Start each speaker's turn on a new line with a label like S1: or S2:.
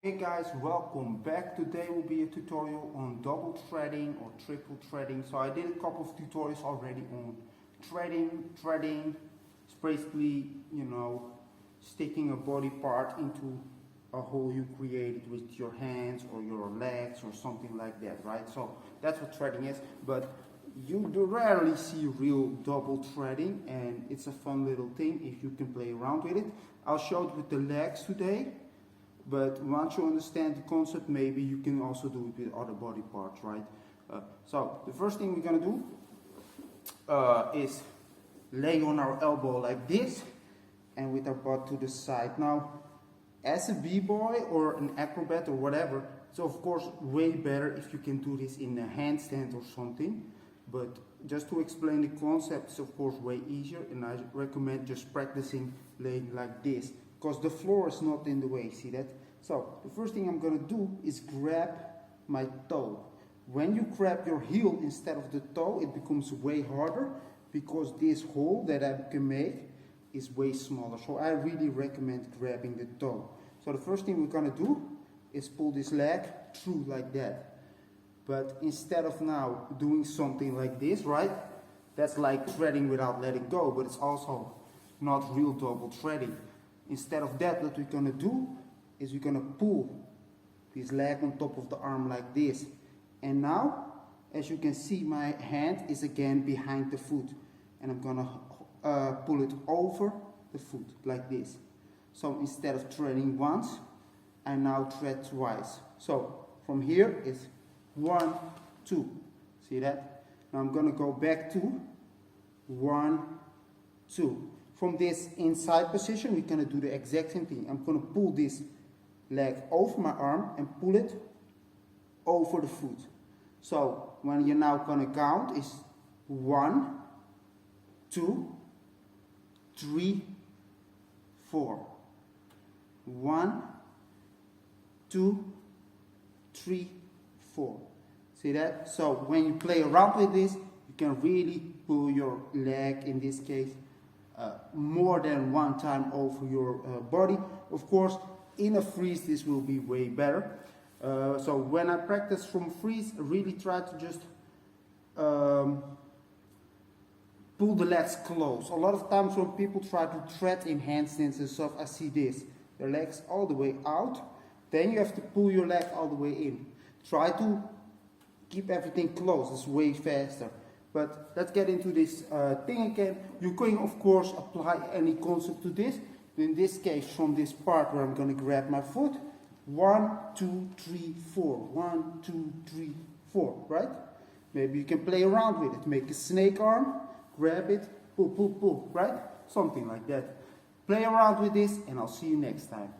S1: Hey guys, welcome back. Today will be a tutorial on double threading or triple threading. So I did a couple of tutorials already on threading. It's basically, sticking a body part into a hole you created with your hands or your legs or something like that, right? So that's what threading is, but you do rarely see real double threading, and it's a fun little thing if you can play around with it. I'll show it with the legs today. But once you understand the concept, maybe you can also do it with other body parts, right? So the first thing we're gonna do is lay on our elbow like this and with our butt to the side. Now, as a b-boy or an acrobat or whatever, it's of course way better if you can do this in a handstand or something. But just to explain the concept, it's of course way easier, and I recommend just practicing laying like this, because the floor is not in the way, see that? So the first thing I'm going to do is grab my toe. When you grab your heel instead of the toe, it becomes way harder because this hole that I can make is way smaller. So I really recommend grabbing the toe. So the first thing we're going to do is pull this leg through like that. But instead of now doing something like this, right? That's like threading without letting go, but it's also not real double threading. Instead of that, what we're going to do is we're going to pull this leg on top of the arm like this. And now, as you can see, my hand is again behind the foot. And I'm going to pull it over the foot like this. So instead of threading once, I now thread twice. So from here is 1, 2. See that? Now I'm going to go back to 1, 2. From this inside position, we're going to do the exact same thing. I'm going to pull this leg over my arm and pull it over the foot. So when you're now going to count is 1, 2, 3, 4. 1, 2, 3, 4. See that? So when you play around with this, you can really pull your leg, in this case, more than one time over your body. Of course, in a freeze this will be way better. So when I practice from freeze, I really try to just pull the legs close. A lot of times when people try to thread in handstands and stuff, I see this. Their legs all the way out. Then you have to pull your leg all the way in. Try to keep everything close. It's way faster. But let's get into this thing again. You can, of course, apply any concept to this. In this case, from this part where I'm going to grab my foot, 1, 2, 3, 4. 1, 2, 3, 4, right? Maybe you can play around with it. Make a snake arm, grab it, pull, pull, pull, right? Something like that. Play around with this, and I'll see you next time.